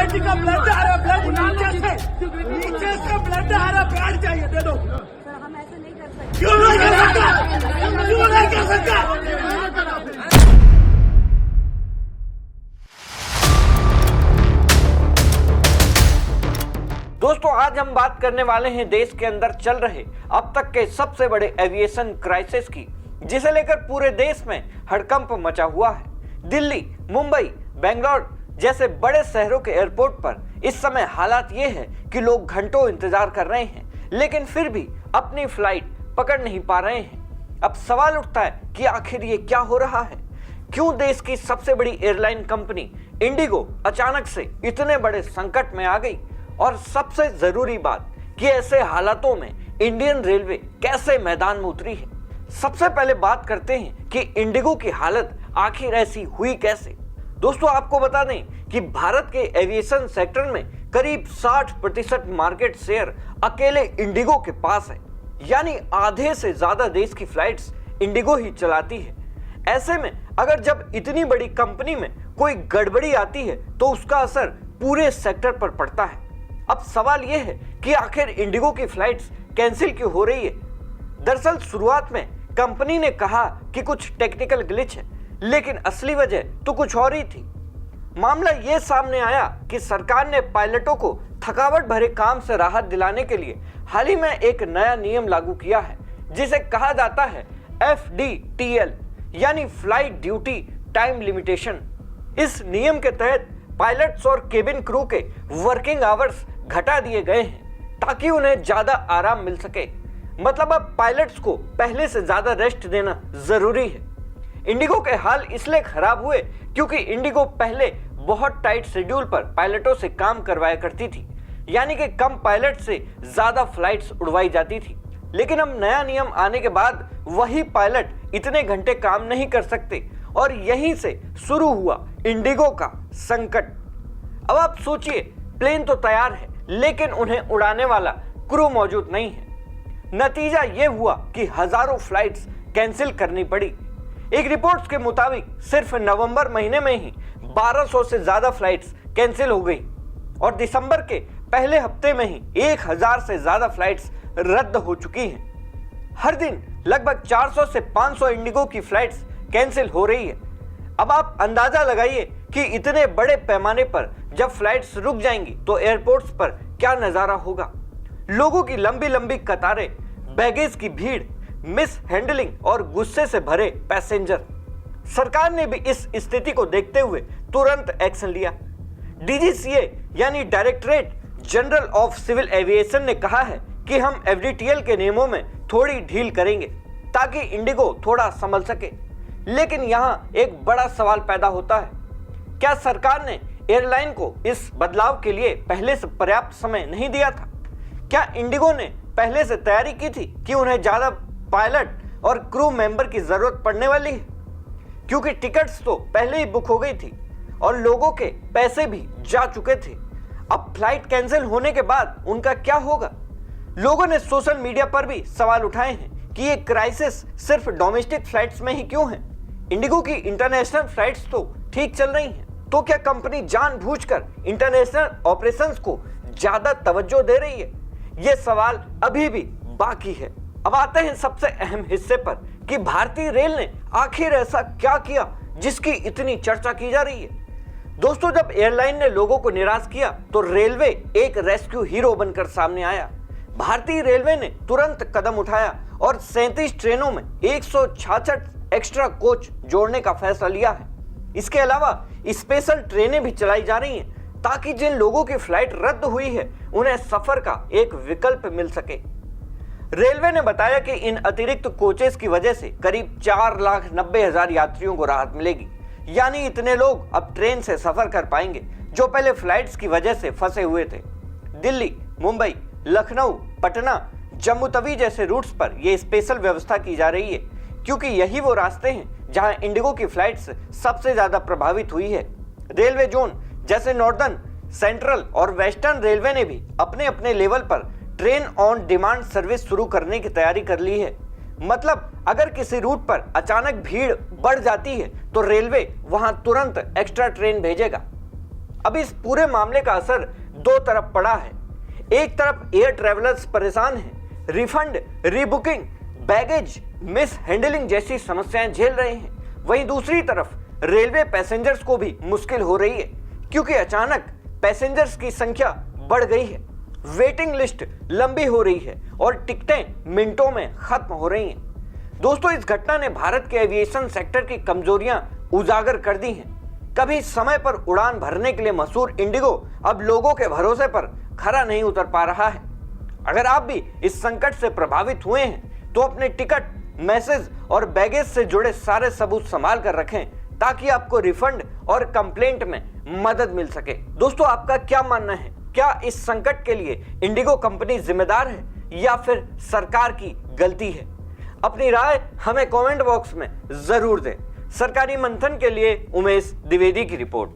बेटी का ब्लड आ रहा, ब्लड नीचे से ब्लड आ रहा, ब्लड चाहिए, दे दो। सर हम ऐसे नहीं कर सकते। क्यों नहीं कर सकता? क्यों नहीं कर सकता? दोस्तों, आज हम बात करने वाले हैं देश के अंदर चल रहे अब तक के सबसे बड़े एविएशन क्राइसिस की, जिसे लेकर पूरे देश में हड़कंप मचा हुआ है। दिल्ली, मुंबई, बेंगलोर जैसे बड़े शहरों के एयरपोर्ट पर इस समय हालात ये है कि लोग घंटों इंतजार कर रहे हैं, लेकिन फिर भी अपनी फ्लाइट पकड़ नहीं पा रहे हैं। अब सवाल उठता है कि आखिर ये क्या हो रहा है? क्यों देश की सबसे बड़ी एयरलाइन कंपनी इंडिगो अचानक से इतने बड़े संकट में आ गई? और सबसे जरूरी बात कि ऐसे हालातों में इंडियन रेलवे कैसे मैदान में उतरी है। सबसे पहले बात करते हैं कि इंडिगो की हालत आखिर ऐसी हुई कैसे। दोस्तों, आपको बता दें कि भारत के एविएशन सेक्टर में करीब 60% मार्केट शेयर अकेले इंडिगो के पास है, यानी आधे से ज्यादा देश की फ्लाइट्स इंडिगो ही चलाती है। ऐसे में अगर जब इतनी बड़ी कंपनी में कोई गड़बड़ी आती है तो उसका असर पूरे सेक्टर पर पड़ता है। अब सवाल यह है कि आखिर इंडिगो की फ्लाइट्स कैंसिल क्यों हो रही है? दरअसल शुरुआत में कंपनी ने कहा कि कुछ टेक्निकल ग्लिच है, लेकिन असली वजह तो कुछ और ही थी। मामला यह सामने आया कि सरकार ने पायलटों को थकावट भरे काम से राहत दिलाने के लिए हाल ही में एक नया नियम लागू किया है, जिसे कहा जाता है FDTL, यानी फ्लाइट ड्यूटी टाइम लिमिटेशन। इस नियम के तहत पायलट्स और केबिन क्रू के वर्किंग आवर्स घटा दिए गए हैं ताकि उन्हें ज्यादा आराम मिल सके। मतलब अब पायलट्स को पहले से ज्यादा रेस्ट देना जरूरी है। इंडिगो के हाल इसलिए खराब हुए क्योंकि इंडिगो पहले बहुत टाइट शेड्यूल पर पायलटों से काम करवाया करती थी, यानी कि कम पायलट से ज्यादा फ्लाइट्स उड़वाई जाती थी। लेकिन अब नया नियम आने के बाद वही पायलट इतने घंटे काम नहीं कर सकते और यहीं से शुरू हुआ इंडिगो का संकट। अब आप सोचिए, प्लेन तो तैयार है लेकिन उन्हें उड़ाने वाला क्रू मौजूद नहीं है। नतीजा यह हुआ कि हजारों फ्लाइट्स कैंसिल करनी पड़ी। एक रिपोर्ट्स के मुताबिक सिर्फ नवंबर महीने में ही 1200 से ज्यादा फ्लाइट्स कैंसिल हो गई और दिसंबर के पहले हफ्ते में ही 1000 से ज्यादा फ्लाइट्स रद्द हो चुकी हैं। हर दिन लगभग 400 से 500 इंडिगो की फ्लाइट्स कैंसिल हो रही है। अब आप अंदाजा लगाइए कि इतने बड़े पैमाने पर जब फ्लाइट्स रुक जाएंगी तो एयरपोर्ट्स पर क्या नजारा होगा। लोगों की लंबी लंबी कतारें, बैगेज की भीड़, मिस हैंडलिंग और गुस्से से भरे पैसेंजर। सरकार ने भी इस स्थिति को देखते हुए तुरंत एक्शन लिया। DGCA यानी directorate general of civil aviation ने कहा है कि हम FDTL के नियमों में थोड़ी ढील करेंगे ताकि इंडिगो थोड़ा संभल सके। लेकिन यहाँ एक बड़ा सवाल पैदा होता है, क्या सरकार ने एयरलाइन को इस बदलाव के लिए पहले से पर्याप्त समय नहीं दिया था? क्या इंडिगो ने पहले से तैयारी की थी कि उन्हें ज्यादा पायलट और क्रू मेंबर की जरूरत पड़ने वाली है? क्योंकि टिकट्स तो पहले ही बुक हो गई थी और लोगों के पैसे भी जा चुके थे। अब फ्लाइट कैंसिल होने के बाद उनका क्या होगा? लोगों ने सोशल मीडिया पर भी सवाल उठाए हैं कि ये क्राइसिस सिर्फ डोमेस्टिक फ्लाइट्स में ही क्यों है? इंडिगो की इंटरनेशनल फ्लाइट्स तो ठीक चल रही हैं, तो क्या कंपनी जानबूझकर इंटरनेशनल ऑपरेशंस को ज्यादा तवज्जो दे रही है? ये सवाल अभी भी बाकी है। अब आते हैं सबसे अहम हिस्से पर कि भारतीय रेल ने आखिर ऐसा क्या किया जिसकी इतनी चर्चा की जा रही है। दोस्तों, जब एयरलाइन ने लोगों को निराश किया तो रेलवे एक रेस्क्यू हीरो बनकर सामने आया। भारतीय रेलवे ने तुरंत कदम उठाया और 37 ट्रेनों में 166 एक्स्ट्रा कोच जोड़ने का फैसला लिया है। इसके अलावा स्पेशल ट्रेनें भी चलाई जा रही हैं ताकि जिन लोगों की फ्लाइट रद्द हुई है उन्हें सफर का एक विकल्प मिल सके। रेलवे ने बताया कि इन अतिरिक्त कोचेस की वजह से करीब 4,90,000 यात्रियों को राहत मिलेगी, यानी इतने लोग अब ट्रेन से सफर कर पाएंगे जो पहले फ्लाइट्स की वजह से फंसे हुए थे। दिल्ली, मुंबई, लखनऊ, पटना, जम्मू तवी जैसे रूट्स पर यह स्पेशल व्यवस्था की जा रही है क्योंकि यही वो रास्ते हैं जहां इंडिगो की फ्लाइट्स सबसे ज्यादा प्रभावित हुई है। रेलवे जोन जैसे नॉर्दर्न, सेंट्रल और वेस्टर्न रेलवे ने भी अपने अपने लेवल पर ट्रेन ऑन डिमांड सर्विस शुरू करने की तैयारी कर ली है। मतलब अगर किसी रूट पर अचानक भीड़ बढ़ जाती है तो रेलवे वहां तुरंत एक्स्ट्रा ट्रेन भेजेगा। अब इस पूरे मामले का असर दो तरफ पड़ा है। एक तरफ एयर ट्रेवलर्स परेशान हैं, रिफंड, रीबुकिंग, बैगेज मिस हैंडलिंग जैसी समस्याएं झेल रहे हैं। वहीं दूसरी तरफ रेलवे पैसेंजर्स को भी मुश्किल हो रही है, क्योंकि अचानक पैसेंजर्स की संख्या बढ़ गई है, वेटिंग लिस्ट लंबी हो रही है और टिकटें मिनटों में खत्म हो रही हैं। दोस्तों, इस घटना ने भारत के एविएशन सेक्टर की कमजोरियां उजागर कर दी हैं। कभी समय पर उड़ान भरने के लिए मशहूर इंडिगो अब लोगों के भरोसे पर खरा नहीं उतर पा रहा है। अगर आप भी इस संकट से प्रभावित हुए हैं तो अपने टिकट, मैसेज और बैगेज से जुड़े सारे सबूत संभाल कर रखें, ताकि आपको रिफंड और कंप्लेंट में मदद मिल सके। दोस्तों, आपका क्या मानना है? क्या इस संकट के लिए इंडिगो कंपनी जिम्मेदार है या फिर सरकार की गलती है? अपनी राय हमें कमेंट बॉक्स में जरूर दें। सरकारी मंथन के लिए उमेश द्विवेदी की रिपोर्ट।